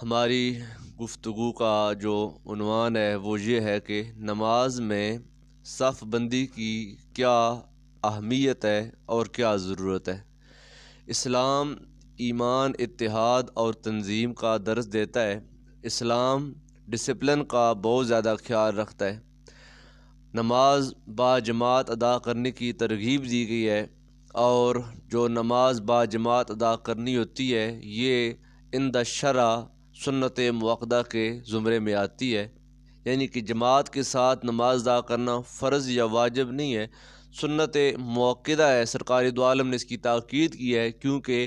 ہماری گفتگو کا جو عنوان ہے وہ یہ ہے کہ نماز میں صف بندی کی کیا اہمیت ہے اور کیا ضرورت ہے۔ اسلام ایمان، اتحاد اور تنظیم کا درس دیتا ہے۔ اسلام ڈسپلن کا بہت زیادہ خیال رکھتا ہے۔ نماز با جماعت ادا کرنے کی ترغیب دی گئی ہے، اور جو نماز با جماعت ادا کرنی ہوتی ہے یہ عند الشرع سنت مؤکدہ کے زمرے میں آتی ہے، یعنی کہ جماعت کے ساتھ نماز ادا کرنا فرض یا واجب نہیں ہے، سنت مؤکدہ ہے۔ سرکار دو عالم نے اس کی تاکید کی ہے، کیونکہ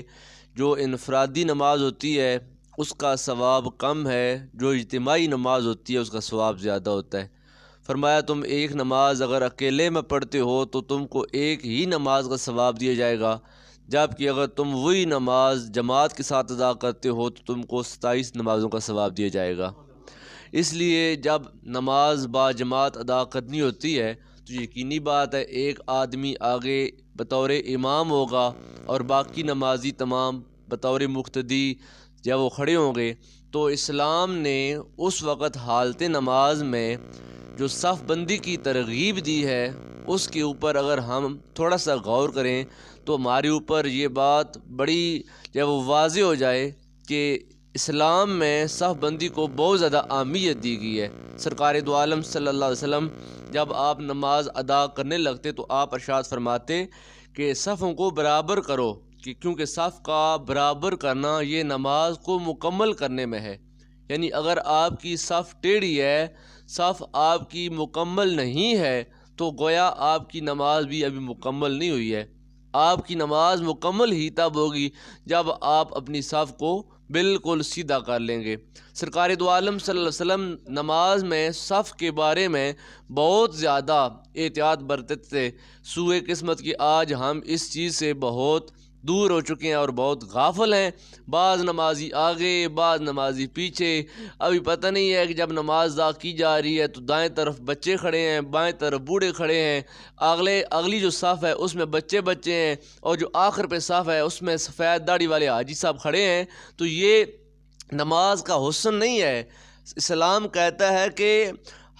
جو انفرادی نماز ہوتی ہے اس کا ثواب کم ہے، جو اجتماعی نماز ہوتی ہے اس کا ثواب زیادہ ہوتا ہے۔ فرمایا تم ایک نماز اگر اکیلے میں پڑھتے ہو تو تم کو ایک ہی نماز کا ثواب دیا جائے گا، جبکہ اگر تم وہی نماز جماعت کے ساتھ ادا کرتے ہو تو تم کو 27 نمازوں کا ثواب دیا جائے گا۔ اس لیے جب نماز با جماعت ادا کرنی ہوتی ہے تو یقینی بات ہے ایک آدمی آگے بطور امام ہوگا اور باقی نمازی تمام بطور مقتدی جب وہ کھڑے ہوں گے۔ تو اسلام نے اس وقت حالت نماز میں جو صف بندی کی ترغیب دی ہے اس کے اوپر اگر ہم تھوڑا سا غور کریں تو ہمارے اوپر یہ بات بڑی جب واضح ہو جائے کہ اسلام میں صف بندی کو بہت زیادہ اہمیت دی گئی ہے۔ سرکار دو عالم صلی اللہ علیہ وسلم جب آپ نماز ادا کرنے لگتے تو آپ ارشاد فرماتے کہ صفوں کو برابر کرو، کیونکہ صف کا برابر کرنا یہ نماز کو مکمل کرنے میں ہے۔ یعنی اگر آپ کی صف ٹیڑھی ہے، صف آپ کی مکمل نہیں ہے، تو گویا آپ کی نماز بھی ابھی مکمل نہیں ہوئی ہے۔ آپ کی نماز مکمل ہی تب ہوگی جب آپ اپنی صف کو بالکل سیدھا کر لیں گے۔ سرکار دو عالم صلی اللہ علیہ وسلم نماز میں صف کے بارے میں بہت زیادہ احتیاط برتتے تھے۔ سوء قسمت کی آج ہم اس چیز سے بہت دور ہو چکے ہیں اور بہت غافل ہیں۔ بعض نمازی آگے، بعض نمازی پیچھے۔ ابھی پتہ نہیں ہے کہ جب نماز ادا کی جا رہی ہے تو دائیں طرف بچے کھڑے ہیں، بائیں طرف بوڑھے کھڑے ہیں، اگلی جو صف ہے اس میں بچے ہیں، اور جو آخر پہ صف ہے اس میں سفید داڑھی والے حاجی صاحب کھڑے ہیں۔ تو یہ نماز کا حسن نہیں ہے۔ اسلام کہتا ہے کہ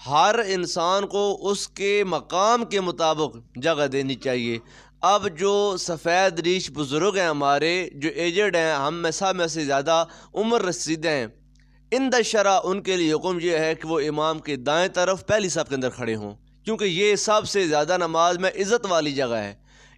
ہر انسان کو اس کے مقام کے مطابق جگہ دینی چاہیے۔ اب جو سفید ریش بزرگ ہیں ہمارے، جو ایجڈ ہیں، ہم میں سب میں سے زیادہ عمر رسیدہ ہیں، عند الشرع ان کے لیے حکم یہ ہے کہ وہ امام کے دائیں طرف پہلی صف کے اندر کھڑے ہوں، کیونکہ یہ سب سے زیادہ نماز میں عزت والی جگہ ہے۔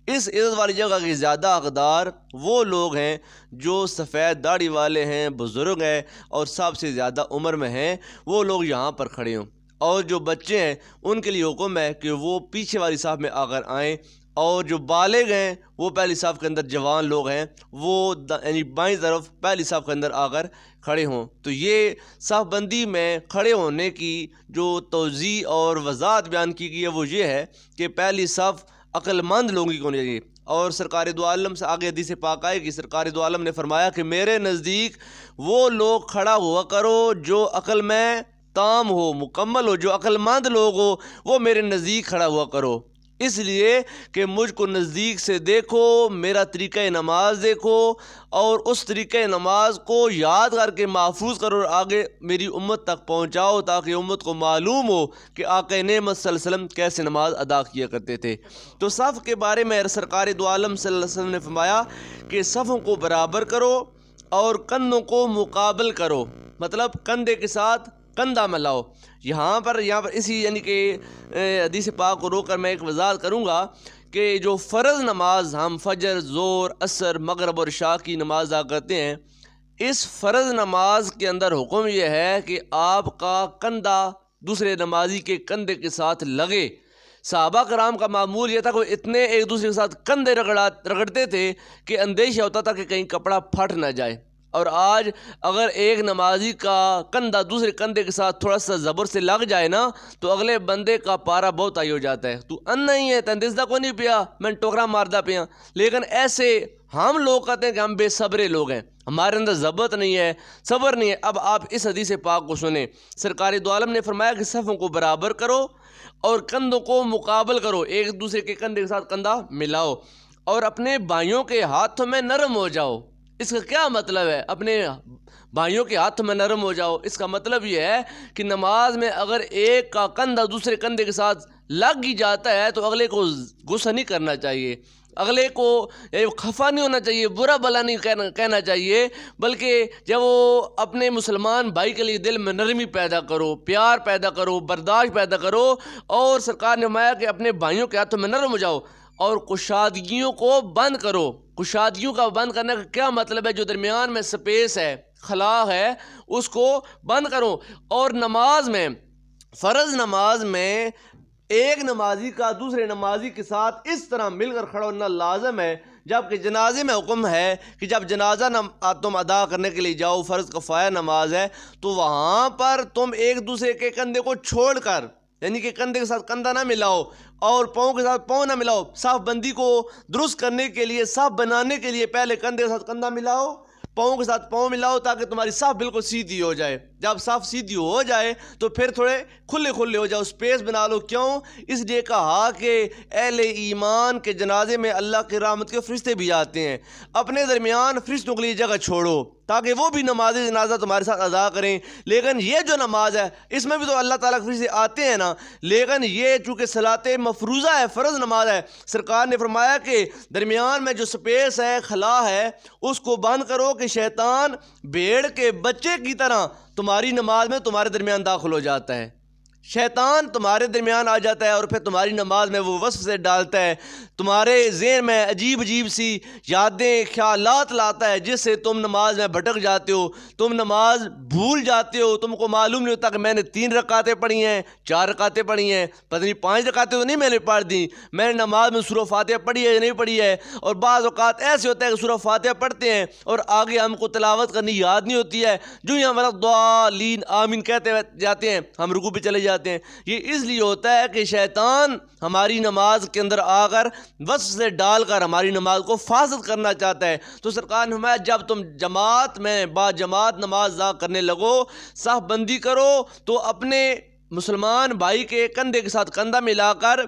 اس عزت والی جگہ کے زیادہ حقدار وہ لوگ ہیں جو سفید داڑھی والے ہیں، بزرگ ہیں اور سب سے زیادہ عمر میں ہیں، وہ لوگ یہاں پر کھڑے ہوں۔ اور جو بچے ہیں ان کے لیے حکم ہے کہ وہ پیچھے والی صف میں آ کر آئیں، اور جو بالغ ہیں وہ پہلی صف کے اندر، جوان لوگ ہیں وہ یعنی بائیں طرف پہلی صف کے اندر آ کر کھڑے ہوں۔ تو یہ صف بندی میں کھڑے ہونے کی جو توضیح اور وضاحت بیان کی گئی ہے وہ یہ ہے کہ پہلی صف عقل مند لوگوں کی ہونی چاہیے۔ اور سرکار دو عالم سے آگے حدیث پاک آئے کہ سرکار دو عالم نے فرمایا کہ میرے نزدیک وہ لوگ کھڑا ہوا کرو جو عقل میں تام ہو، مکمل ہو، جو عقل مند لوگ ہو وہ میرے نزدیک کھڑا ہوا کرو، اس لیے کہ مجھ کو نزدیک سے دیکھو، میرا طریقہ نماز دیکھو اور اس طریقہ نماز کو یاد کر کے محفوظ کرو اور آگے میری امت تک پہنچاؤ، تاکہ امت کو معلوم ہو کہ آقا نعمت صلی اللہ علیہ وسلم کیسے نماز ادا کیا کرتے تھے۔ تو صف کے بارے میں سرکار دو عالم صلی اللہ علیہ وسلم نے فرمایا کہ صفوں کو برابر کرو اور کندھوں کو مقابل کرو، مطلب کندھے کے ساتھ کندھا ملاؤ۔ یہاں پر اسی یعنی کہ حدیث پاک کو روک کر میں ایک وضاحت کروں گا کہ جو فرض نماز ہم فجر، ظہر، عصر، مغرب اور عشاء کی نماز ادا کرتے ہیں، اس فرض نماز کے اندر حکم یہ ہے کہ آپ کا کندھا دوسرے نمازی کے کندھے کے ساتھ لگے۔ صحابہ کرام کا معمول یہ تھا کہ وہ اتنے ایک دوسرے کے ساتھ کندھے رگڑتے تھے کہ اندیشہ ہوتا تھا کہ کہیں کپڑا پھٹ نہ جائے۔ اور آج اگر ایک نمازی کا کندھا دوسرے کندھے کے ساتھ تھوڑا سا زبر سے لگ جائے نا تو اگلے بندے کا پارا بہت ہائی ہو جاتا ہے، تو ان نہیں ہے تندیسدہ کو نہیں پیا، میں ٹوکرا ماردہ پیا۔ لیکن ایسے ہم لوگ کہتے ہیں کہ ہم بے صبرے لوگ ہیں، ہمارے اندر ضبط نہیں ہے، صبر نہیں ہے۔ اب آپ اس حدیث پاک کو سنیں، سرکار دو عالم نے فرمایا کہ صفوں کو برابر کرو اور کندھوں کو مقابل کرو، ایک دوسرے کے کندھے کے ساتھ کندھا ملاؤ، اور اپنے بھائیوں کے ہاتھوں میں نرم ہو جاؤ۔ اس کا کیا مطلب ہے؟ اپنے بھائیوں کے ہاتھ میں نرم ہو جاؤ۔ اس کا مطلب یہ ہے کہ نماز میں اگر ایک کا کندھا دوسرے کندھے کے ساتھ لگ ہی جاتا ہے تو اگلے کو غصہ نہیں کرنا چاہیے، اگلے کو خفا نہیں ہونا چاہیے، برا بلا نہیں کہنا چاہیے، بلکہ جب وہ اپنے مسلمان بھائی کے لیے دل میں نرمی پیدا کرو، پیار پیدا کرو، برداشت پیدا کرو، اور سرکار نے فرمایا کہ اپنے بھائیوں کے ہاتھوں میں نرم ہو جاؤ اور کشادگیوں کو بند کرو۔ کشادگیوں کا بند کرنے کا کیا مطلب ہے؟ جو درمیان میں سپیس ہے، خلا ہے، اس کو بند کرو۔ اور نماز میں، فرض نماز میں ایک نمازی کا دوسرے نمازی کے ساتھ اس طرح مل کر کھڑا ہونا لازم ہے، جبکہ جنازے میں حکم ہے کہ جب جنازہ تم ادا کرنے کے لیے جاؤ، فرض کفایہ نماز ہے، تو وہاں پر تم ایک دوسرے کے کندھے کو چھوڑ کر، یعنی کہ کندھے کے ساتھ کندھا نہ ملاؤ اور پاؤں کے ساتھ پاؤں نہ ملاؤ۔ صف بندی کو درست کرنے کے لیے، صف بنانے کے لیے پہلے کندھے کے ساتھ کندھا ملاؤ، پاؤں کے ساتھ پاؤں ملاؤ، تاکہ تمہاری صف بالکل سیدھی ہو جائے۔ جب صف سیدھی ہو جائے تو پھر تھوڑے کھلے کھلے ہو جاؤ، سپیس بنا لو۔ کیوں؟ اس لیے کہا کہ اہل ایمان کے جنازے میں اللہ کی رحمت کے فرشتے بھی آتے ہیں، اپنے درمیان فرشتوں کے لیے جگہ چھوڑو تاکہ وہ بھی نماز جنازہ تمہارے ساتھ ادا کریں۔ لیکن یہ جو نماز ہے اس میں بھی تو اللہ تعالیٰ کے فرشتے آتے ہیں نا، لیکن یہ چونکہ صلاۃ مفروضہ ہے، فرض نماز ہے، سرکار نے فرمایا کہ درمیان میں جو سپیس ہے، خلا ہے، اس کو بند کرو کہ شیطان بھیڑ کے بچے کی طرح تمہاری نماز میں تمہارے درمیان داخل ہو جاتا ہے۔ شیطان تمہارے درمیان آ جاتا ہے اور پھر تمہاری نماز میں وہ وسوسے ڈالتا ہے، تمہارے ذہن میں عجیب عجیب سی یادیں، خیالات لاتا ہے، جس سے تم نماز میں بھٹک جاتے ہو، تم نماز بھول جاتے ہو، تم کو معلوم نہیں ہوتا کہ میں نے 3 رکعتیں پڑھی ہیں، 4 رکعتیں پڑھی ہیں، پتہ نہیں 5 رکعتیں تو نہیں میں نے پڑھ دیں، میں نے نماز میں سورہ فاتحہ پڑھی ہے یا نہیں پڑھی ہے۔ اور بعض اوقات ایسے ہوتا ہے کہ سورہ فاتحہ پڑھتے ہیں اور آگے ہم کو تلاوت کرنی یاد نہیں ہوتی ہے، جو ہی ہم وَلَضَّالِّينَ آمین کہتے جاتے ہیں ہم رکوع پہ چلے جاتے ہیں۔ یہ اس لیے ہوتا ہے کہ شیطان ہماری نماز کے اندر آ کر وسوسے ڈال کر ہماری نماز کو فاسد کرنا چاہتا ہے۔ تو سرکار نے فرمایا جب تم جماعت میں با جماعت نماز ادا کرنے لگو، صف بندی کرو، تو اپنے مسلمان بھائی کے کندھے کے ساتھ کندھا ملا کر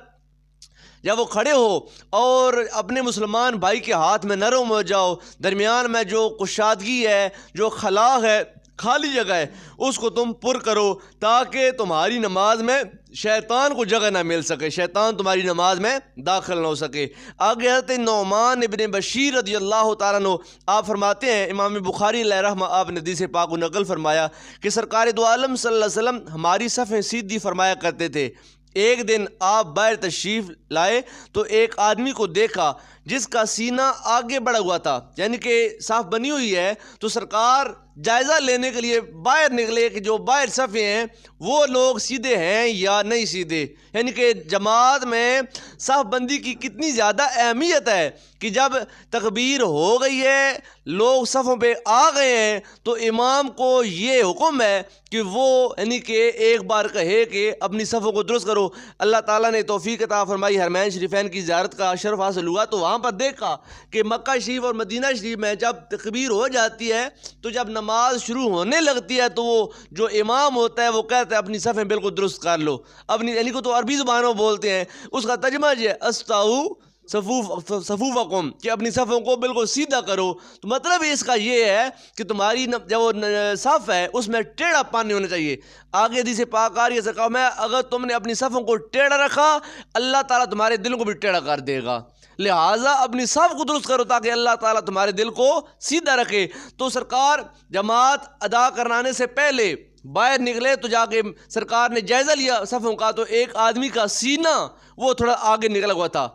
جب وہ کھڑے ہو اور اپنے مسلمان بھائی کے ہاتھ میں نرم ہو جاؤ، درمیان میں جو کشادگی ہے، جو خلا ہے، خالی جگہ ہے، اس کو تم پر کرو تاکہ تمہاری نماز میں شیطان کو جگہ نہ مل سکے، شیطان تمہاری نماز میں داخل نہ ہو سکے۔ آگے حضرت نعمان ابن بشیر رضی اللہ تعالیٰ عنہ آپ فرماتے ہیں، امام بخاری علیہ رحمہ آپ نے حدیث پاک کو نقل فرمایا کہ سرکار دو عالم صلی اللہ علیہ وسلم ہماری صفیں سیدھی فرمایا کرتے تھے۔ ایک دن آپ باہر تشریف لائے تو ایک آدمی کو دیکھا جس کا سینہ آگے بڑھا ہوا تھا، یعنی کہ صف بنی ہوئی ہے، تو سرکار جائزہ لینے کے لیے باہر نکلے کہ جو باہر صفیں ہیں وہ لوگ سیدھے ہیں یا نہیں سیدھے، یعنی کہ جماعت میں صف بندی کی کتنی زیادہ اہمیت ہے کہ جب تکبیر ہو گئی ہے، لوگ صفوں پہ آ گئے ہیں، تو امام کو یہ حکم ہے کہ وہ یعنی کہ ایک بار کہے کہ اپنی صفوں کو درست کرو۔ اللہ تعالیٰ نے توفیق عطا فرمائی، حرمین شریفین کی زیارت کا شرف حاصل ہوا تو وہاں پر دیکھا کہ مکہ شریف اور مدینہ شریف میں جب تکبیر ہو جاتی ہے تو جب نماز شروع ہونے لگتی ہے تو وہ جو امام ہوتا ہے وہ کہتا ہے اپنی صفیں بالکل درست کر لو، اپنی یعنی کہ تو عربی زبانوں بولتے ہیں، اس کا ترجمہ یہ ہے استاؤ صفوفکم، کہ اپنی صفوں کو بالکل سیدھا کرو۔ تو مطلب اس کا یہ ہے کہ تمہاری جو صف ہے اس میں ٹیڑھا پان نہیں ہونا چاہیے۔ آگے حدیث پاک آ رہی ہے، سرکار میں اگر تم نے اپنی صفوں کو ٹیڑھا رکھا اللہ تعالیٰ تمہارے دل کو بھی ٹیڑھا کر دے گا، لہٰذا اپنی صف کو درست کرو تاکہ اللہ تعالیٰ تمہارے دل کو سیدھا رکھے۔ تو سرکار جماعت ادا کرانے سے پہلے باہر نکلے تو جا کے سرکار نے جائزہ لیا صفوں کا، تو ایک آدمی کا سینہ وہ تھوڑا آگے نکلا ہوا تھا۔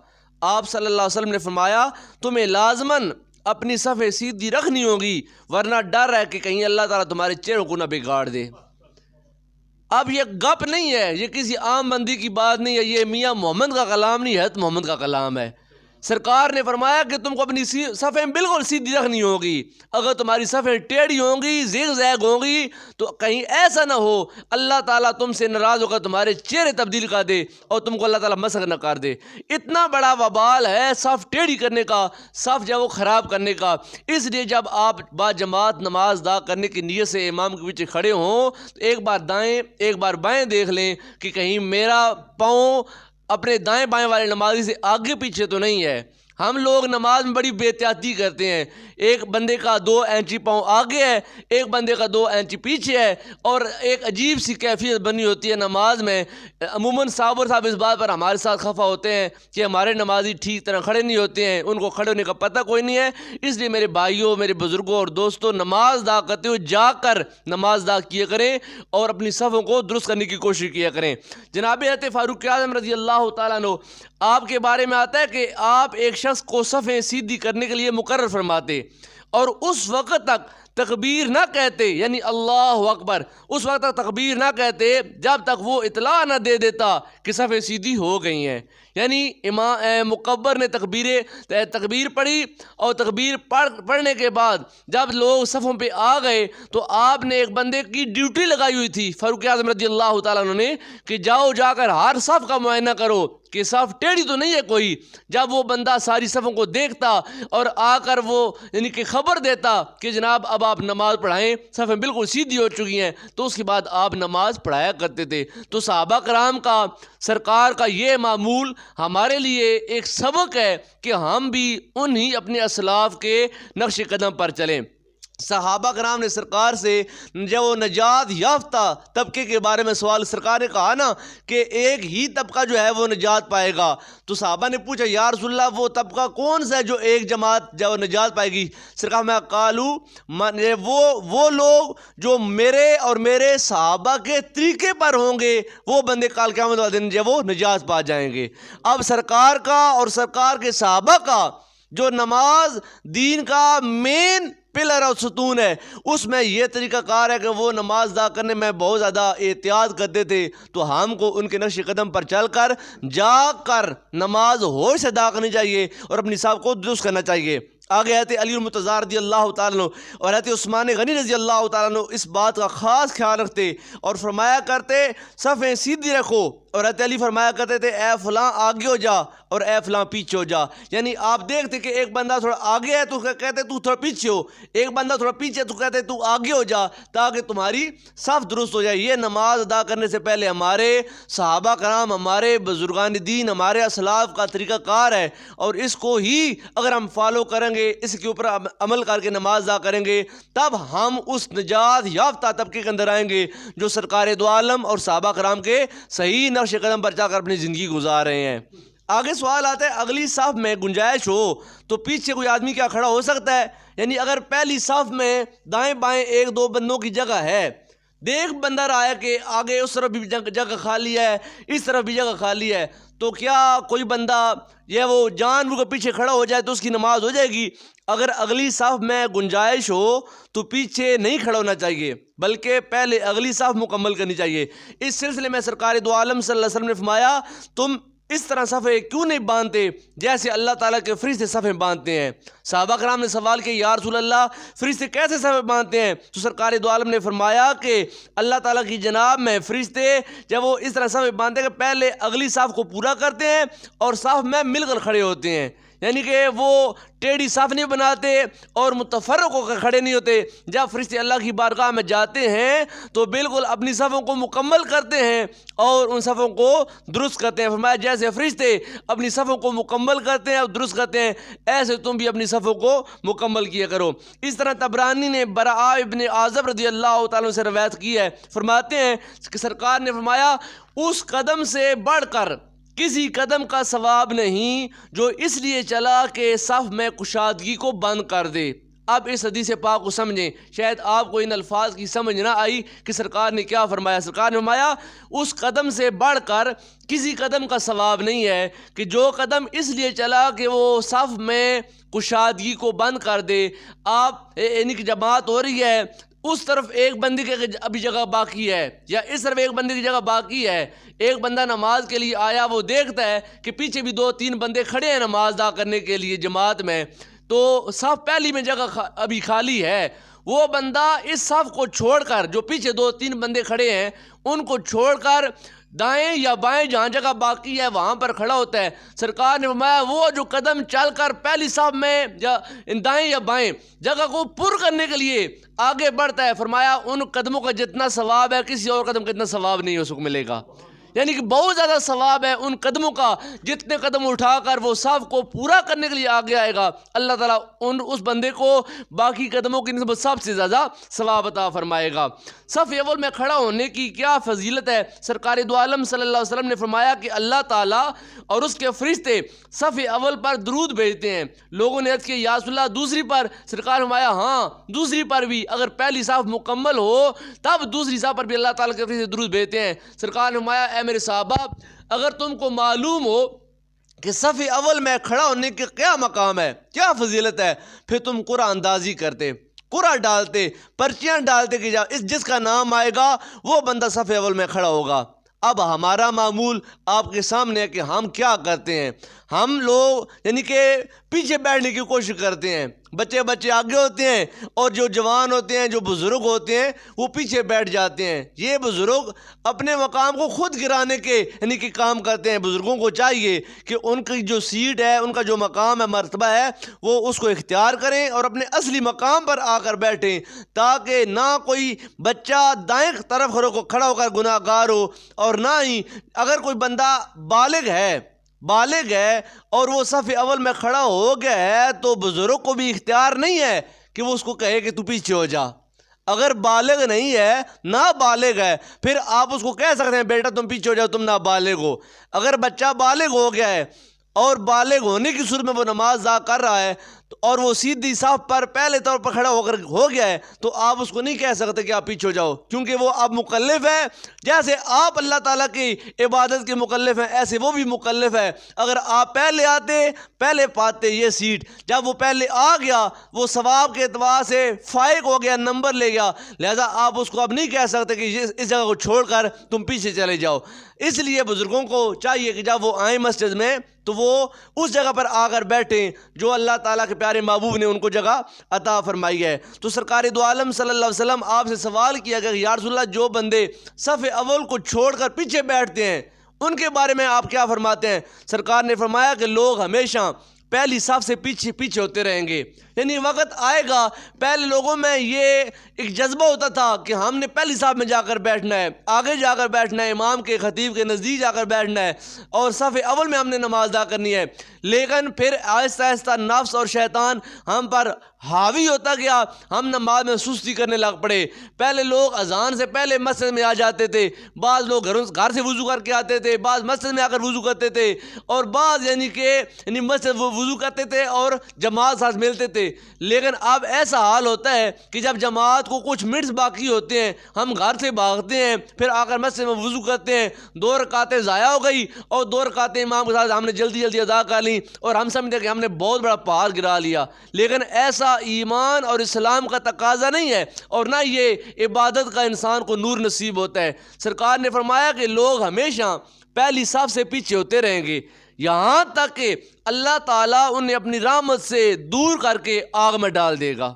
آپ صلی اللہ علیہ وسلم نے فرمایا تمہیں لازماً اپنی صفیں سیدھی رکھنی ہوگی، ورنہ ڈر ہے کہ کہیں اللہ تعالیٰ تمہارے چہروں کو نہ بگاڑ دے۔ اب یہ گپ نہیں ہے، یہ کسی عام بندی کی بات نہیں ہے، یہ میاں محمد کا کلام نہیں ہے، حضرت محمد کا کلام ہے۔ سرکار نے فرمایا کہ تم کو اپنی صفیں بالکل سیدھی رکھنی ہوگی، اگر تمہاری صفیں ٹیڑھی ہوں گی، زیگ زیگ ہوں گی تو کہیں ایسا نہ ہو اللہ تعالیٰ تم سے ناراض ہو کر تمہارے چہرے تبدیل کر دے اور تم کو اللہ تعالیٰ مسخ نہ کر دے۔ اتنا بڑا وبال ہے صف ٹیڑھی کرنے کا، صف جو وہ خراب کرنے کا۔ اس لیے جب آپ با جماعت نماز ادا کرنے کی نیت سے امام کے پیچھے کھڑے ہوں تو ایک بار دائیں ایک بار بائیں دیکھ لیں کہ کہیں میرا پاؤں اپنے دائیں بائیں والے نمازی سے آگے پیچھے تو نہیں ہے۔ ہم لوگ نماز میں بڑی بے احتیاطی کرتے ہیں، ایک بندے کا 2 انچی پاؤں آگے ہے، ایک بندے کا 2 انچی پیچھے ہے، اور ایک عجیب سی کیفیت بنی ہوتی ہے نماز میں۔ عموماً صاحب اس بات پر ہمارے ساتھ خفا ہوتے ہیں کہ ہمارے نمازی ٹھیک طرح کھڑے نہیں ہوتے ہیں، ان کو کھڑے ہونے کا پتہ کوئی نہیں ہے۔ اس لیے میرے بھائیوں، میرے بزرگوں اور دوستوں، نماز ادا کرتے ہوئے جا کر نماز ادا کیا کریں اور اپنی صفوں کو درست کرنے کی کوشش کیا کریں۔ جناب حضرت فاروق اعظم رضی اللہ تعالیٰ عنہ، آپ کے بارے میں آتا ہے کہ آپ ایک شخص کو صفیں سیدھی کرنے کے لیے مقرر فرماتے اور اس وقت تک تکبیر نہ کہتے، یعنی اللہ اکبر، اس وقت تک تکبیر نہ کہتے جب تک وہ اطلاع نہ دے دیتا کہ صفیں سیدھی ہو گئی ہیں۔ یعنی امام مکبر نے تکبیر پڑھی، اور تکبیر پڑھنے کے بعد جب لوگ صفوں پہ آ گئے تو آپ نے ایک بندے کی ڈیوٹی لگائی ہوئی تھی فاروق اعظم رضی اللہ تعالیٰ عنہ نے کہ جا کر ہر صف کا معائنہ کرو کہ صف ٹیڑھی تو نہیں ہے کوئی۔ جب وہ بندہ ساری صفوں کو دیکھتا اور آ کر وہ یعنی کہ خبر دیتا کہ جناب اب آپ نماز پڑھائیں، صفیں بالکل سیدھی ہو چکی ہیں، تو اس کے بعد آپ نماز پڑھایا کرتے تھے۔ تو صحابہ کرام کا، سرکار کا یہ معمول ہمارے لیے ایک سبق ہے کہ ہم بھی انہی اپنے اسلاف کے نقش قدم پر چلیں۔ صحابہ کرام نے سرکار سے جب وہ نجات یافتہ طبقے کے بارے میں سوال، سرکار نے کہا نا کہ ایک ہی طبقہ جو ہے وہ نجات پائے گا، تو صحابہ نے پوچھا یا رسول اللہ وہ طبقہ کون سا ہے جو ایک جماعت جو نجات پائے گی؟ سرکار میں قالو، وہ لوگ جو میرے اور میرے صحابہ کے طریقے پر ہوں گے وہ بندے کال قیامت والے دن جب وہ نجات پا جائیں گے۔ اب سرکار کا اور سرکار کے صحابہ کا جو نماز دین کا مین پلر اور ستون ہے، اس میں یہ طریقہ کار ہے کہ وہ نماز ادا کرنے میں بہت زیادہ احتیاط کرتے تھے، تو ہم کو ان کے نقش قدم پر چل کر جا کر نماز ہوش سے ادا کرنی چاہیے اور اپنی صاحب کو درست کرنا چاہیے۔ آگے حضرت علی المرتضیٰ رضی اللہ تعالیٰ عنہ اور حضرت عثمان غنی رضی اللہ تعالیٰ عنہ اس بات کا خاص خیال رکھتے اور فرمایا کرتے صفیں سیدھی رکھو، اور حضرت علی فرمایا کرتے تھے اے فلاں آگے ہو جا اور اے فلاں پیچھے ہو جا۔ یعنی آپ دیکھتے کہ ایک بندہ تھوڑا آگے ہے تو کہتے تو تھوڑا پیچھے ہو، ایک بندہ تھوڑا پیچھے تو کہتے تو آگے ہو جا تاکہ تمہاری صف درست ہو جائے۔ یہ نماز ادا کرنے سے پہلے ہمارے صحابہ کرام، ہمارے بزرگان دین، ہمارے اسلاف کا طریقہ کار ہے، اور اس کو ہی اگر ہم فالو کریں گے، اس کے اوپر عمل کر کے نماز ادا کریں گے، تب ہم اس نجات یافتہ طبقے کے اندر آئیں گے جو سرکار دو عالم اور صحابہ کرام کے صحیح نقش قدم پر جا کر اپنی زندگی گزار رہے ہیں۔ آگے سوال آتا ہے اگلی صف میں گنجائش ہو تو پیچھے کوئی آدمی کیا کھڑا ہو سکتا ہے؟ یعنی اگر پہلی صف میں دائیں بائیں 1-2 بندوں کی جگہ ہے، دیکھ بندہ رہا ہے کہ آگے اس طرف بھی جگہ خالی ہے، اس طرف بھی جگہ خالی ہے، تو کیا کوئی بندہ یہ وہ جان بوجھ کر پیچھے کھڑا ہو جائے تو اس کی نماز ہو جائے گی؟ اگر اگلی صف میں گنجائش ہو تو پیچھے نہیں کھڑا ہونا چاہیے بلکہ پہلے اگلی صف مکمل کرنی چاہیے۔ اس سلسلے میں سرکار دو عالم صلی اللہ علیہ وسلم نے فرمایا تم اس طرح صفیں کیوں نہیں باندھتے جیسے اللہ تعالیٰ کے فرشتے صفیں باندھتے ہیں؟ صحابہ کرام نے سوال کیا یا رسول اللہ فرشتے کیسے صفیں باندھتے ہیں؟ تو سرکار دو عالم نے فرمایا کہ اللہ تعالیٰ کی جناب میں فرشتے جب وہ اس طرح صفیں باندھتے ہیں کہ پہلے اگلی صف کو پورا کرتے ہیں اور صف میں مل کر کھڑے ہوتے ہیں، یعنی کہ وہ ٹیڑھی صف نہیں بناتے اور متفرق ہو کر کھڑے نہیں ہوتے۔ جب فرشتے اللہ کی بارگاہ میں جاتے ہیں تو بالکل اپنی صفوں کو مکمل کرتے ہیں اور ان صفوں کو درست کرتے ہیں۔ فرمایا جیسے فرشتے اپنی صفوں کو مکمل کرتے ہیں اور درست کرتے ہیں، ایسے تم بھی اپنی صفوں کو مکمل کیا کرو۔ اس طرح طبرانی نے براء ابن عازب رضی اللہ تعالیٰ سے روایت کی ہے، فرماتے ہیں کہ سرکار نے فرمایا اس قدم سے بڑھ کر کسی قدم کا ثواب نہیں جو اس لیے چلا کہ صف میں کشادگی کو بند کر دے۔ اب اس حدیث پاک کو سمجھیں، شاید آپ کو ان الفاظ کی سمجھ نہ آئی کہ سرکار نے کیا فرمایا۔ سرکار نے فرمایا اس قدم سے بڑھ کر کسی قدم کا ثواب نہیں ہے کہ جو قدم اس لیے چلا کہ وہ صف میں کشادگی کو بند کر دے۔ آپ یعنی کہ جماعت ہو رہی ہے، اس طرف ایک بندے کی ابھی جگہ باقی ہے یا اس طرف ایک بندے کی جگہ باقی ہے، ایک بندہ نماز کے لیے آیا، وہ دیکھتا ہے کہ پیچھے بھی 2-3 بندے کھڑے ہیں نماز ادا کرنے کے لیے جماعت میں، تو صف پہلی میں جگہ ابھی خالی ہے، وہ بندہ اس صف کو چھوڑ کر جو پیچھے 2-3 بندے کھڑے ہیں ان کو چھوڑ کر دائیں یا بائیں جہاں جگہ باقی ہے وہاں پر کھڑا ہوتا ہے۔ سرکار نے فرمایا وہ جو قدم چل کر پہلی صف میں یا دائیں یا بائیں جگہ کو پر کرنے کے لیے آگے بڑھتا ہے، فرمایا ان قدموں کا جتنا ثواب ہے کسی اور قدم کا اتنا ثواب نہیں اس کو ملے گا۔ یعنی کہ بہت زیادہ ثواب ہے ان قدموں کا جتنے قدم اٹھا کر وہ صف کو پورا کرنے کے لیے آگے آئے گا، اللہ تعالیٰ اس بندے کو باقی قدموں کی نسبت سب سے زیادہ ثواب عطا فرمائے گا۔ صف اول میں کھڑا ہونے کی کیا فضیلت ہے؟ سرکار دو عالم صلی اللہ علیہ وسلم نے فرمایا کہ اللہ تعالیٰ اور اس کے فرشتے صف اول پر درود بھیجتے ہیں۔ لوگوں نے عرض کیا یا رسول اللہ دوسری پر؟ سرکار فرمایا ہاں دوسری پر بھی، اگر پہلی صف مکمل ہو تب دوسری صف پر بھی اللہ تعالیٰ کے فرشتے درود بھیجتے ہیں۔ سرکار نے فرمایا اے میرے صحابہ، اگر تم کو معلوم ہو کہ صف اول میں کھڑا ہونے کے کیا مقام ہے، کیا فضیلت ہے، پھر تم قرعہ اندازی کرتے، قرعہ ڈالتے، پرچیاں ڈالتے کہ جس کا نام آئے گا وہ بندہ صف اول میں کھڑا ہوگا۔ اب ہمارا معمول آپ کے سامنے ہے کہ ہم کیا کرتے ہیں۔ ہم لوگ یعنی کہ پیچھے بیٹھنے کی کوشش کرتے ہیں، بچے آگے ہوتے ہیں اور جو جوان ہوتے ہیں، جو بزرگ ہوتے ہیں وہ پیچھے بیٹھ جاتے ہیں۔ یہ بزرگ اپنے مقام کو خود گرانے کے یعنی کہ کام کرتے ہیں۔ بزرگوں کو چاہیے کہ ان کی جو سیٹ ہے، ان کا جو مقام ہے، مرتبہ ہے، وہ اس کو اختیار کریں اور اپنے اصلی مقام پر آ کر بیٹھیں، تاکہ نہ کوئی بچہ دائیں طرف کھڑا ہو کر گناہ گار ہو، اور نہ ہی اگر کوئی بندہ بالغ ہے اور وہ صف اول میں کھڑا ہو گیا ہے تو بزرگ کو بھی اختیار نہیں ہے کہ وہ اس کو کہے کہ تو پیچھے ہو جا۔ اگر بالغ نہیں ہے، نابالغ ہے، پھر آپ اس کو کہہ سکتے ہیں بیٹا تم پیچھے ہو جاؤ، تم نابالغ ہو۔ اگر بچہ بالغ ہو گیا ہے اور بالغ ہونے کی صورت میں وہ نماز ادا کر رہا ہے اور وہ سیدھی صف پر پہلے طور پر کھڑا ہو گیا ہے تو آپ اس کو نہیں کہہ سکتے کہ آپ پیچھے ہو جاؤ، کیونکہ وہ اب مکلف ہے۔ جیسے آپ اللہ تعالیٰ کی عبادت کے مکلف ہیں، ایسے وہ بھی مکلف ہے۔ اگر آپ پہلے آتے، پہلے پاتے یہ سیٹ، جب وہ پہلے آ گیا وہ ثواب کے اعتبار سے فائق ہو گیا، نمبر لے گیا، لہذا آپ اس کو اب نہیں کہہ سکتے کہ اس جگہ کو چھوڑ کر تم پیچھے چلے جاؤ۔ اس لیے بزرگوں کو چاہیے کہ جب وہ آئیں مسجد میں تو وہ اس جگہ پر آ کر بیٹھیں جو اللہ تعالیٰ کے پیارے محبوب نے ان کو جگہ عطا فرمائی ہے۔ تو سرکار دو عالم صلی اللہ علیہ وسلم آپ سے سوال کیا کہ یا رسول اللہ جو بندے صف اول کو چھوڑ کر پیچھے بیٹھتے ہیں ان کے بارے میں آپ کیا فرماتے ہیں؟ سرکار نے فرمایا کہ لوگ ہمیشہ پہلی صف سے پیچھے ہوتے رہیں گے، یعنی وقت آئے گا، پہلے لوگوں میں یہ ایک جذبہ ہوتا تھا کہ ہم نے پہلی صف میں جا کر بیٹھنا ہے، آگے جا کر بیٹھنا ہے، امام کے خطیب کے نزدیک جا کر بیٹھنا ہے اور صف اول میں ہم نے نماز ادا کرنی ہے۔ لیکن پھر آہستہ آہستہ نفس اور شیطان ہم پر حاوی ہوتا گیا، ہم نماز میں سستی کرنے لگ پڑے۔ پہلے لوگ اذان سے پہلے مسجد میں آ جاتے تھے، بعض لوگ گھر سے وضو کر کے آتے تھے، بعض مسجد میں آ کر وضو کرتے تھے، اور بعض یعنی مسجد وضو کرتے تھے اور جماعت ساتھ ملتے تھے۔ لیکن اب ایسا حال ہوتا ہے کہ جب جماعت کو کچھ منٹس باقی ہوتے ہیں ہم گھر سے بھاگتے ہیں، پھر آ کر مسجد میں وضو کرتے ہیں، 2 رکعتیں ضائع ہو گئی اور 2 رکعتیں امام کے ساتھ ہم نے جلدی ادا کر لیں اور ہم سمجھتے ہیں کہ ہم نے بہت بڑا پہاڑ گرا لیا۔ لیکن ایسا ایمان اور اسلام کا تقاضا نہیں ہے اور نہ یہ عبادت کا انسان کو نور نصیب ہوتا ہے۔ سرکار نے فرمایا کہ لوگ ہمیشہ پہلی صف سے پیچھے ہوتے رہیں گے یہاں تک کہ اللہ تعالیٰ انہیں اپنی رحمت سے دور کر کے آگ میں ڈال دے گا۔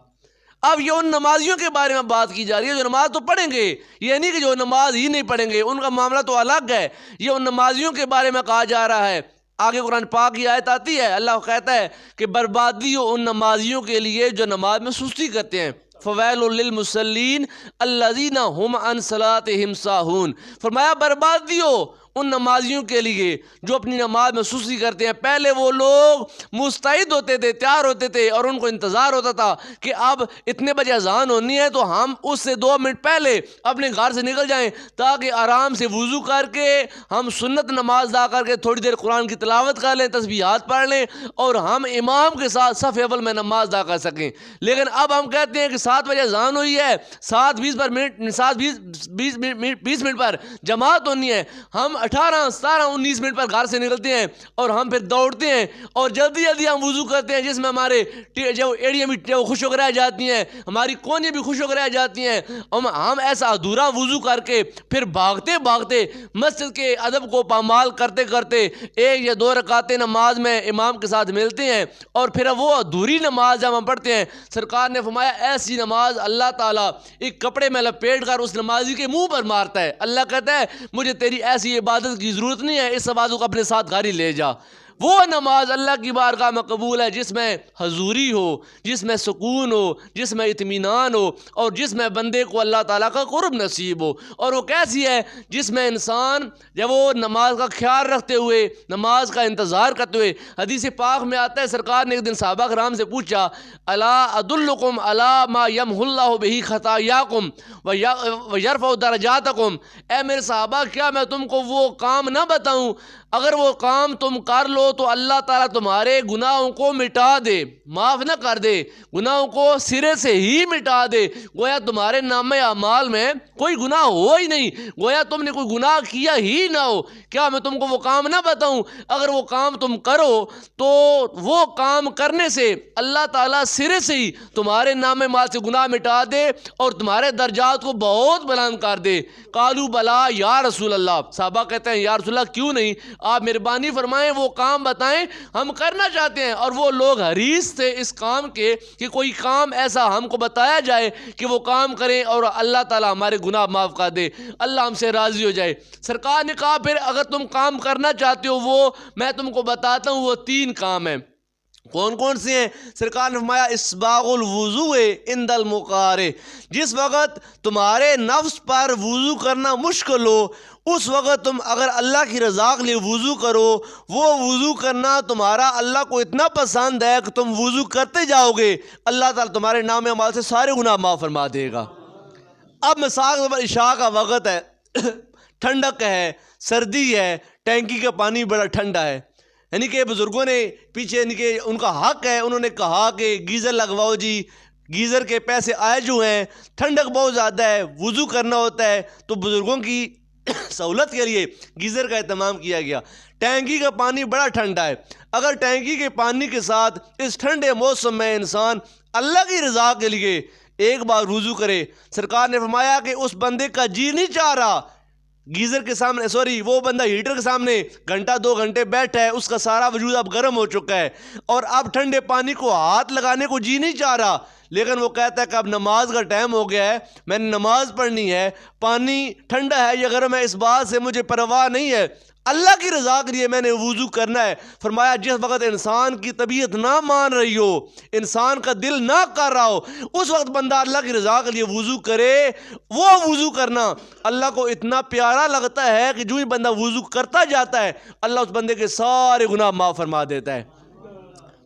اب یہ ان نمازیوں کے بارے میں بات کی جا رہی ہے جو نماز تو پڑھیں گے، یہ نہیں کہ جو نماز ہی نہیں پڑھیں گے، ان کا معاملہ تو الگ ہے۔ یہ ان نمازیوں کے بارے میں کہا جا رہا ہے۔ آگے قرآن پاک کی آیت آتی ہے، اللہ کہتا ہے کہ بربادی ہو ان نمازیوں کے لیے جو نماز میں سستی کرتے ہیں۔ فویل للمصلین الذین هم عن صلاتهم ساہون، فرمایا بربادی ہو ان نمازیوں کے لیے جو اپنی نماز میں سستی کرتے ہیں۔ پہلے وہ لوگ مستعد ہوتے تھے، تیار ہوتے تھے اور ان کو انتظار ہوتا تھا کہ اب اتنے بجے اذان ہونی ہے تو ہم اس سے 2 منٹ پہلے اپنے گھر سے نکل جائیں تاکہ آرام سے وضو کر کے ہم سنت نماز ادا کر کے تھوڑی دیر قرآن کی تلاوت کر لیں، تسبیحات پڑھ لیں اور ہم امام کے ساتھ صف اول میں نماز ادا کر سکیں۔ لیکن اب ہم کہتے ہیں کہ 7 بجے اذان ہوئی ہے، 20 منٹ پر جماعت ہونی ہے، ہم 18 17 19 منٹ پر گھر سے نکلتے ہیں اور ہم پھر دوڑتے ہیں اور جلدی ہم وضو کرتے ہیں جس میں ہمارے جو ایڑیاں بھی خوش ہو کر رہ جاتی ہیں، ہماری کونیاں بھی خوش ہو کر رہ جاتی ہیں۔ ہم ایسا ادھورا وضو کر کے پھر بھاگتے مسجد کے ادب کو پامال کرتے 1 یا 2 رکعتیں نماز میں امام کے ساتھ ملتے ہیں اور پھر وہ ادھوری نماز جب ہم پڑھتے ہیں، سرکار نے فرمایا ایسی نماز اللہ تعالیٰ ایک کپڑے میں لپیٹ کر اس نمازی کے منہ پر مارتا ہے۔ اللہ کہتا ہے مجھے تیری ایسی عبادت کی ضرورت نہیں ہے، اس عبادت کو اپنے ساتھ گھر ہی لے جا۔ وہ نماز اللہ کی بارگاہ میں قبول ہے جس میں حضوری ہو، جس میں سکون ہو، جس میں اطمینان ہو، اور جس میں بندے کو اللہ تعالیٰ کا قرب نصیب ہو۔ اور وہ کیسی ہے؟ جس میں انسان جب وہ نماز کا خیال رکھتے ہوئے، نماز کا انتظار کرتے ہوئے، حدیث پاک میں آتا ہے سرکار نے ایک دن صحابہ کرام سے پوچھا، الا ادلکم علی ما یمحو اللہ بہ خطایاکم ویرفع درجاتکم، اے میرے صحابہ کیا میں تم کو وہ کام نہ بتاؤں اگر وہ کام تم کر لو تو اللہ تعالیٰ تمہارے گناہوں کو مٹا دے، معاف نہ کر دے، گناہوں کو سرے سے ہی مٹا دے، گویا تمہارے نامہ اعمال میں کوئی گناہ ہو ہی نہیں، گویا تم نے کوئی گناہ کیا ہی نہ ہو۔ کیا میں تم کو وہ کام نہ بتاؤں؟ اگر وہ کام تم کرو تو وہ کام کرنے سے اللہ تعالیٰ سرے سے ہی تمہارے نامہ اعمال سے گناہ مٹا دے اور تمہارے درجات کو بہت بلند کر دے۔ قالوا بلا یا رسول اللہ، صحابہ کہتے ہیں یا رسول اللہ کیوں نہیں، آپ مہربانی فرمائیں، وہ کام بتائیں، ہم کرنا چاہتے ہیں۔ اور وہ لوگ حریص تھے اس کام کے کہ کوئی کام ایسا ہم کو بتایا جائے کہ وہ کام کریں اور اللہ تعالیٰ ہمارے گناہ معاف کر دے، اللہ ہم سے راضی ہو جائے۔ سرکار نے کہا پھر اگر تم کام کرنا چاہتے ہو وہ میں تم کو بتاتا ہوں، وہ 3 کام ہیں۔ کون کون سے ہیں؟ سرکار نے فرمایا اسباغ الوضوء عند المقارہ، جس وقت تمہارے نفس پر وضو کرنا مشکل ہو اس وقت تم اگر اللہ کی رضا کے لیے وضو کرو، وہ وضو کرنا تمہارا اللہ کو اتنا پسند ہے کہ تم وضو کرتے جاؤ گے، اللہ تعالیٰ تمہارے نام اعمال سے سارے گناہ معاف فرما دے گا۔ اب مثال کے طور پر عشاء کا وقت ہے، ٹھنڈک ہے، سردی ہے، ٹینکی کا پانی بڑا ٹھنڈا ہے، یعنی کہ بزرگوں نے پیچھے یعنی کہ ان کا حق ہے، انہوں نے کہا کہ گیزر لگواؤ جی، گیزر کے پیسے آئے جو ہیں، ٹھنڈک بہت زیادہ ہے، وضو کرنا ہوتا ہے، تو بزرگوں کی سہولت کے لیے گیزر کا اہتمام کیا گیا۔ ٹینکی کا پانی بڑا ٹھنڈا ہے، اگر ٹینکی کے پانی کے ساتھ اس ٹھنڈے موسم میں انسان اللہ کی رضا کے لیے ایک بار وضو کرے، سرکار نے فرمایا کہ اس بندے کا جی نہیں چاہ رہا گیزر کے سامنے وہ بندہ ہیٹر کے سامنے گھنٹہ 2 گھنٹے بیٹھا ہے، اس کا سارا وجود اب گرم ہو چکا ہے اور اب ٹھنڈے پانی کو ہاتھ لگانے کو جی نہیں چاہ رہا، لیکن وہ کہتا ہے کہ اب نماز کا ٹائم ہو گیا ہے، میں نے نماز پڑھنی ہے، پانی ٹھنڈا ہے یا گرم ہے اس بات سے مجھے پرواہ نہیں ہے، اللہ کی رضا کے لیے میں نے وضو کرنا ہے۔ فرمایا جس وقت انسان کی طبیعت نہ مان رہی ہو، انسان کا دل نہ کر رہا ہو، اس وقت بندہ اللہ کی رضا کے لیے وضو کرے، وہ وضو کرنا اللہ کو اتنا پیارا لگتا ہے کہ جو ہی بندہ وضو کرتا جاتا ہے اللہ اس بندے کے سارے گناہ معاف فرما دیتا ہے۔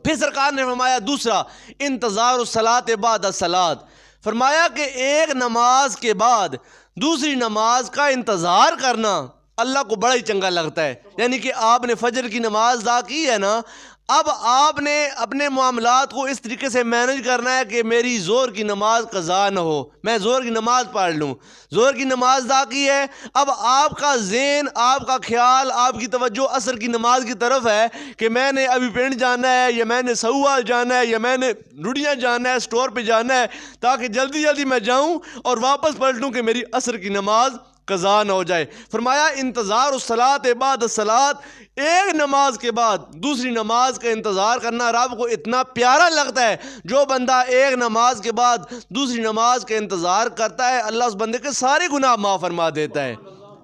پھر سرکار نے فرمایا دوسرا انتظار الصلاۃ بعد الصلاۃ، فرمایا کہ ایک نماز کے بعد دوسری نماز کا انتظار کرنا اللہ کو بڑا ہی چنگا لگتا ہے۔ یعنی کہ آپ نے فجر کی نماز ادا کی ہے نا، اب آپ نے اپنے معاملات کو اس طریقے سے مینج کرنا ہے کہ میری زور کی نماز قضا نہ ہو، میں زور کی نماز پڑھ لوں، زور کی نماز ادا کی ہے، اب آپ کا ذہن، آپ کا خیال، آپ کی توجہ عصر کی نماز کی طرف ہے کہ میں نے ابھی پنڈ جانا ہے یا میں نے سہوال جانا ہے یا میں نے روڑیاں جانا ہے، اسٹور پہ جانا ہے، تاکہ جلدی جلدی میں جاؤں اور واپس پلٹوں کہ میری عصر کی نماز قضا نہ ہو جائے۔ فرمایا انتظار الصلاۃ بعد الصلاۃ، ایک نماز کے بعد دوسری نماز کا انتظار کرنا رب کو اتنا پیارا لگتا ہے، جو بندہ ایک نماز کے بعد دوسری نماز کا انتظار کرتا ہے اللہ اس بندے کے سارے گناہ معاف فرما دیتا ہے۔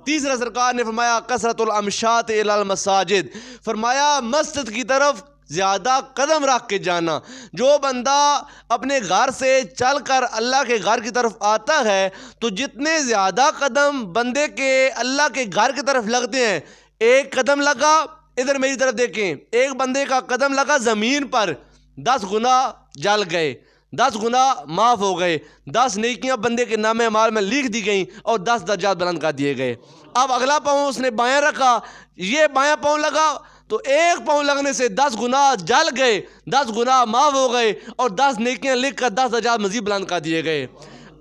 تیسرا سرکار نے فرمایا کثرت الامشاط الی المساجد، فرمایا مسجد کی طرف زیادہ قدم رکھ کے جانا۔ جو بندہ اپنے گھر سے چل کر اللہ کے گھر کی طرف آتا ہے تو جتنے زیادہ قدم بندے کے اللہ کے گھر کی طرف لگتے ہیں، ایک قدم لگا، ادھر میری طرف دیکھیں، ایک بندے کا قدم لگا زمین پر، 10 گناہ جل گئے، 10 گناہ معاف ہو گئے، 10 نیکیاں بندے کے نامہ اعمال میں لکھ دی گئیں اور 10 درجات بلند کر دیے گئے۔ اب اگلا پاؤں اس نے بایاں رکھا، یہ بایاں پاؤں لگا تو ایک پاؤں لگنے سے 10 گناہ جل گئے، 10 گناہ معاف ہو گئے اور 10 نیکیاں لکھ کر 10 درجات مزید بلند کر دیے گئے۔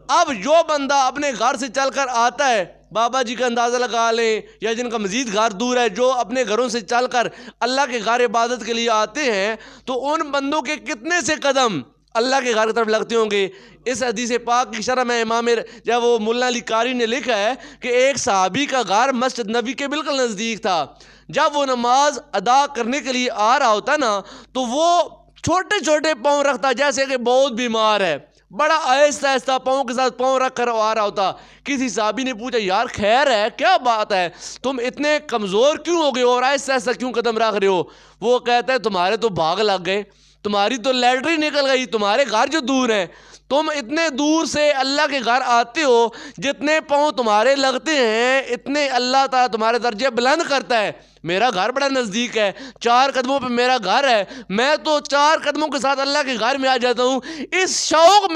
اب جو بندہ اپنے گھر سے چل کر آتا ہے، بابا جی کا اندازہ لگا لیں یا جن کا مزید گھر دور ہے، جو اپنے گھروں سے چل کر اللہ کے گھر عبادت کے لیے آتے ہیں، تو ان بندوں کے کتنے سے قدم اللہ کے گھر کی طرف لگتے ہوں گے۔ اس حدیث پاک کی شرح میں امام جب وہ مولانا علی قاری نے لکھا ہے کہ ایک صحابی کا گھر مسجد نبی کے بالکل نزدیک تھا، جب وہ نماز ادا کرنے کے لیے آ رہا ہوتا نا تو وہ چھوٹے چھوٹے پاؤں رکھتا جیسے کہ بہت بیمار ہے، بڑا آہستہ آہستہ پاؤں کے ساتھ پاؤں رکھ کر آ رہا ہوتا. کسی صحابی نے پوچھا یار خیر ہے, کیا بات ہے, تم اتنے کمزور کیوں ہو گئے اور آہستہ آہستہ کیوں قدم رکھ رہے ہو؟ وہ کہتا ہے تمہارے تو بھاگ لگ گئے, تمہاری تو لیٹری نکل گئی, تمہارے گھر جو دور ہیں, تم اتنے دور سے اللہ کے گھر آتے ہو, جتنے پاؤں تمہارے لگتے ہیں اتنے اللہ تعالیٰ تمہارے درجے بلند کرتا ہے. میرا گھر بڑا نزدیک ہے, 4 قدموں پہ میرا گھر ہے, میں تو 4 قدموں کے ساتھ اللہ کے گھر میں آ جاتا ہوں. اس شوق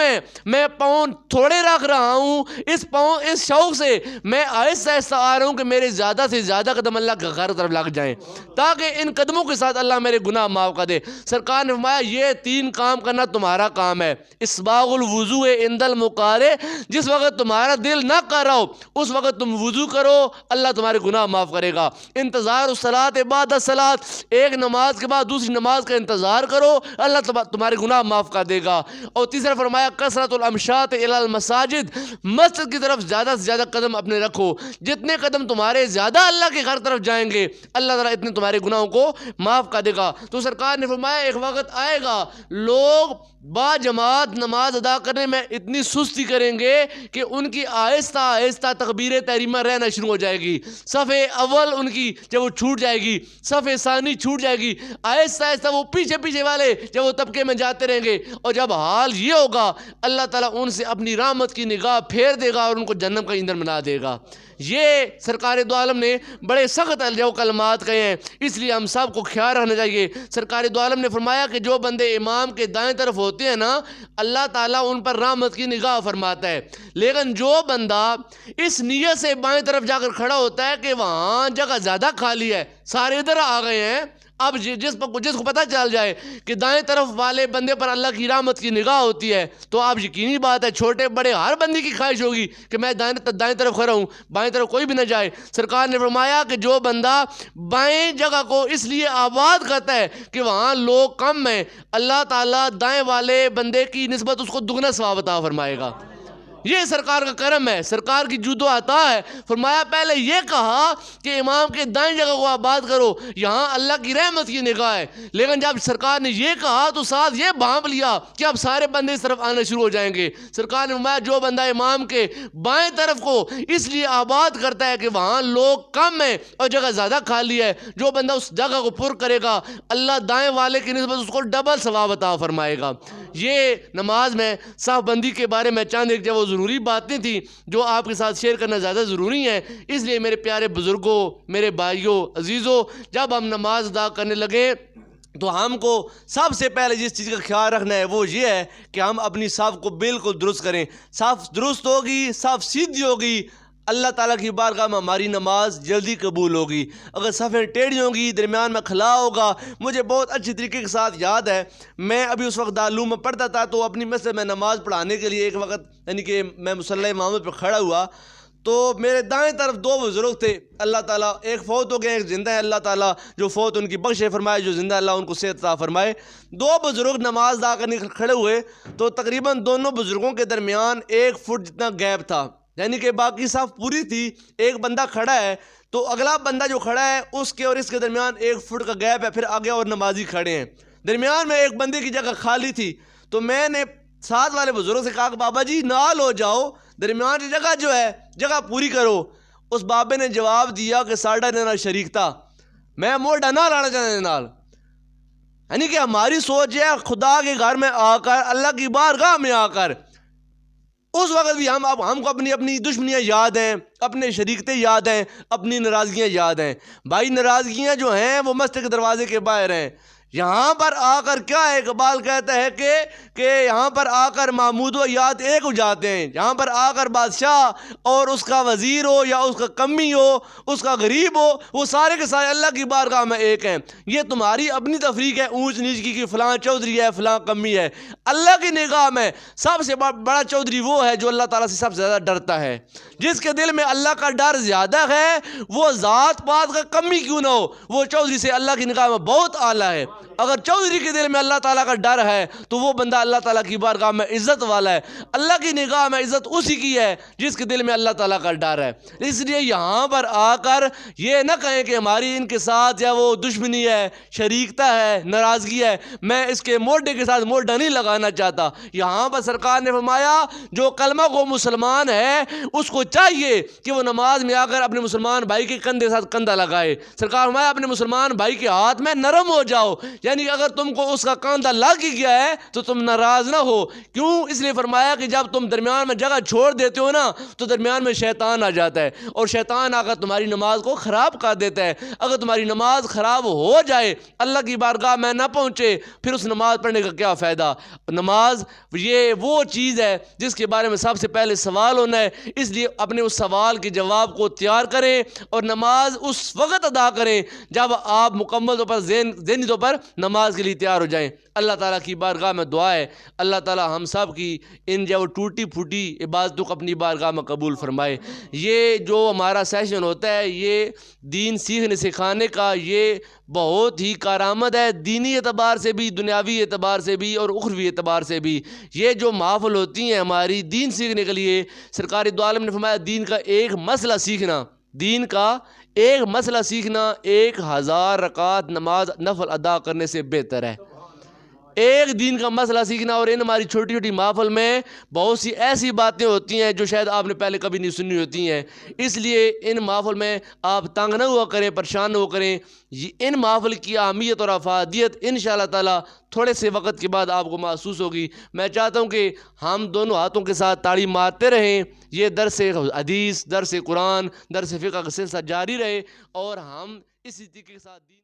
میں پاؤں تھوڑے رکھ رہا ہوں, اس شوق سے میں آہستہ آہستہ آ رہا ہوں کہ میرے زیادہ سے زیادہ قدم اللہ کے گھر طرف لگ جائیں, تاکہ ان قدموں کے ساتھ اللہ میرے گناہ معاف کر دے. سرکار نے فرمایا یہ 3 کام کرنا تمہارا کام ہے. اسباغ الوضوء عند المقارے, جس وقت تمہارا دل نہ کر رہا ہو اس وقت تم وضو کرو, اللہ تمہارے گناہ معاف کرے گا. انتظار الصلاۃ بعد الصلاۃ, ایک نماز کے بعد دوسری نماز کا انتظار کرو, اللہ تمہارے گناہ معاف کر دے گا. اور تیسرا فرمایا کثرت الامشاط الی المساجد, مسجد کی طرف زیادہ سے زیادہ قدم اپنے رکھو. جتنے قدم تمہارے زیادہ اللہ کے گھر طرف جائیں گے اللہ تعالیٰ اتنے تمہارے گناہوں کو معاف کر دے گا. تو سرکار نے فرمایا ایک وقت آئے گا لوگ با جماعت نماز ادا کرنے میں اتنی سستی کریں گے کہ ان کی آہستہ آہستہ تکبیر تحریمہ رہنا شروع ہو جائے گی. صف اول ان کی جب وہ چھوٹ جائے گی, صف ثانی چھوٹ جائے گی, آہستہ آہستہ وہ پیچھے والے جب وہ طبقے میں جاتے رہیں گے, اور جب حال یہ ہوگا اللہ تعالیٰ ان سے اپنی رحمت کی نگاہ پھیر دے گا اور ان کو جہنم کا ایندھن بنا دے گا. یہ سرکار دو عالم نے بڑے سخت جو کلمات کہے ہیں, اس لیے ہم سب کو خیال رکھنا چاہیے. سرکار دو عالم نے فرمایا کہ جو بندے امام کے دائیں طرف ہوتے ہیں نا, اللہ تعالیٰ ان پر رحمت کی نگاہ فرماتا ہے. لیکن جو بندہ اس نیت سے بائیں طرف جا کر کھڑا ہوتا ہے کہ وہاں جگہ زیادہ خالی ہے, سارے ادھر آ گئے ہیں, اب جس کو پتہ چل جائے کہ دائیں طرف والے بندے پر اللہ کی رحمت کی نگاہ ہوتی ہے, تو آپ یقینی بات ہے چھوٹے بڑے ہر بندے کی خواہش ہوگی کہ میں دائیں طرف کھڑا ہوں, بائیں طرف کوئی بھی نہ جائے. سرکار نے فرمایا کہ جو بندہ بائیں جگہ کو اس لیے آباد کرتا ہے کہ وہاں لوگ کم ہیں, اللہ تعالیٰ دائیں والے بندے کی نسبت اس کو دگنا ثواب عطا فرمائے گا. یہ سرکار کا کرم ہے, سرکار کی جود و عطا ہے. فرمایا پہلے یہ کہا کہ امام کے دائیں جگہ کو آباد کرو, یہاں اللہ کی رحمت کی نگاہ ہے, لیکن جب سرکار نے یہ کہا تو ساتھ یہ بھانپ لیا کہ اب سارے بندے اس طرف آنا شروع ہو جائیں گے. سرکار نے فرمایا جو بندہ امام کے بائیں طرف کو اس لیے آباد کرتا ہے کہ وہاں لوگ کم ہیں اور جگہ زیادہ خالی ہے, جو بندہ اس جگہ کو پر کرے گا اللہ دائیں والے کی نسبت اس کو ڈبل ثواب عطا فرمائے گا. یہ نماز میں صف بندی کے بارے میں چند ایک جو ضروری باتیں تھیں جو آپ کے ساتھ شیئر کرنا زیادہ ضروری ہیں. اس لیے میرے پیارے بزرگوں, میرے بھائیوں, عزیزوں, جب ہم نماز ادا کرنے لگیں تو ہم کو سب سے پہلے جس چیز کا خیال رکھنا ہے وہ یہ ہے کہ ہم اپنی صف کو بالکل درست کریں. صف درست ہوگی, صف سیدھی ہوگی, اللہ تعالیٰ کی بارگاہ میں ہماری نماز جلدی قبول ہوگی. اگر صفیں ٹیڑھی ہوں گی, درمیان میں خلا ہوگا. مجھے بہت اچھی طریقے کے ساتھ یاد ہے, میں ابھی اس وقت دارالعلوم میں پڑھتا تھا, تو اپنی مسجد میں نماز پڑھانے کے لیے ایک وقت یعنی کہ میں مصلی امامت پہ کھڑا ہوا, تو میرے دائیں طرف 2 بزرگ تھے, اللہ تعالیٰ ایک فوت ہو گئے, ایک زندہ ہے, اللہ تعالیٰ جو فوت ان کی بخشے فرمائے, جو زندہ اللہ ان کو صحت عطا فرمائے. 2 بزرگ نماز ادا کرنے کھڑے ہوئے تو تقریباً دونوں بزرگوں کے درمیان 1 فٹ جتنا گیپ تھا, یعنی کہ باقی صف پوری تھی, ایک بندہ کھڑا ہے تو اگلا بندہ جو کھڑا ہے اس کے اور اس کے درمیان 1 فٹ کا گیپ ہے, پھر آگے اور نمازی کھڑے ہیں, درمیان میں ایک بندے کی جگہ خالی تھی. تو میں نے ساتھ والے بزرگوں سے کہا کہ بابا جی نال ہو جاؤ, درمیان کی جگہ جو ہے جگہ پوری کرو. اس بابے نے جواب دیا کہ ساڈا نہ شریک تھا, میں موڈا نہ لانا چاہتے نال. یعنی کہ ہماری سوچ ہے خدا کے گھر میں آ کر, اللہ کی بارگاہ میں آ کر, اس وقت بھی ہم کو اپنی دشمنیاں یاد ہیں, اپنے شریکتیں یاد ہیں, اپنی ناراضگیاں یاد ہیں. بھائی ناراضگیاں جو ہیں وہ مسجد کے دروازے کے باہر ہیں. یہاں پر آ کر کیا ہے, اقبال کہتا ہے کہ یہاں پر آ کر محمود و یاد ایک ہو جاتے ہیں. یہاں پر آ کر بادشاہ اور اس کا وزیر ہو یا اس کا کمی ہو, اس کا غریب ہو, وہ سارے کے سارے اللہ کی بارگاہ میں ایک ہیں. یہ تمہاری اپنی تفریق ہے اونچ نیچ کی کہ فلاں چودھری ہے, فلاں کمی ہے. اللہ کی نگاہ میں سب سے بڑا چودھری وہ ہے جو اللہ تعالیٰ سے سب سے زیادہ ڈرتا ہے. جس کے دل میں اللہ کا ڈر زیادہ ہے وہ ذات پات کا کمی کیوں نہ ہو, وہ چودھری سے اللہ کی نگاہ میں بہت اعلیٰ ہے. اگر چودھری کے دل میں اللہ تعالیٰ کا ڈر ہے تو وہ بندہ اللہ تعالیٰ کی بارگاہ میں عزت والا ہے. اللہ کی نگاہ میں عزت اسی کی ہے جس کے دل میں اللہ تعالیٰ کا ڈر ہے. اس لیے یہاں پر آ کر یہ نہ کہیں کہ ہماری ان کے ساتھ یا وہ دشمنی ہے, شریکتا ہے, ناراضگی ہے, میں اس کے موڈے کے ساتھ موڈا نہیں لگا لگانا چاہتا۔ یہاں پر سرکار نے فرمایا جو کلمہ گو مسلمان ہے اس کو چاہیے کہ وہ نماز میں آ کر اپنے مسلمان بھائی کے کندھے ساتھ کندھا لگائے۔ سرکار فرمایا اپنے مسلمان بھائی کے ہاتھ میں نرم ہو جاؤ، یعنی اگر تم کو اس کا کندھا لگ ہی گیا ہے تو تم ناراض نہ ہو۔ کیوں؟ اس لیے فرمایا کہ جب تم درمیان میں جگہ چھوڑ دیتے ہو نا تو درمیان میں شیطان آ جاتا ہے، اور شیطان آ کر تمہاری نماز کو خراب کر دیتا ہے۔ اگر تمہاری نماز خراب ہو جائے، اللہ کی بارگاہ میں نہ پہنچے، پھر اس نماز پڑھنے کا کیا فائدہ؟ نماز یہ وہ چیز ہے جس کے بارے میں سب سے پہلے سوال ہونا ہے، اس لیے اپنے اس سوال کے جواب کو تیار کریں اور نماز اس وقت ادا کریں جب آپ مکمل طور پر ذہنی طور پر نماز کے لیے تیار ہو جائیں۔ اللہ تعالیٰ کی بارگاہ میں دعا ہے اللہ تعالیٰ ہم سب کی ان جو ٹوٹی پھوٹی عبادتوں کو اپنی بارگاہ میں قبول فرمائے۔ یہ جو ہمارا سیشن ہوتا ہے یہ دین سیکھنے سکھانے کا یہ بہت ہی کارآمد ہے، دینی اعتبار سے بھی، دنیاوی اعتبار سے بھی اور اخروی اعتبار سے بھی۔ یہ جو محافل ہوتی ہیں ہماری دین سیکھنے کے لیے، سرکار دو عالم نے فرمایا دین کا ایک مسئلہ سیکھنا، دین کا ایک مسئلہ سیکھنا 1000 رکعت نماز نفل ادا کرنے سے بہتر ہے۔ ایک دین کا مسئلہ سیکھنا، اور ان ہماری چھوٹی چھوٹی محفل میں بہت سی ایسی باتیں ہوتی ہیں جو شاید آپ نے پہلے کبھی نہیں سنی ہوتی ہیں، اس لیے ان محفل میں آپ تنگ نہ ہوا کریں، پریشان نہ ہوا کریں۔ ان محفل کی اہمیت اور افادیت انشاءاللہ تعالی تھوڑے سے وقت کے بعد آپ کو محسوس ہوگی۔ میں چاہتا ہوں کہ ہم دونوں ہاتھوں کے ساتھ تاڑی مارتے رہیں، یہ درس حدیث، درس قرآن، درس فقہ کا سلسلہ جاری رہے، اور ہم اسی طریقے کے ساتھ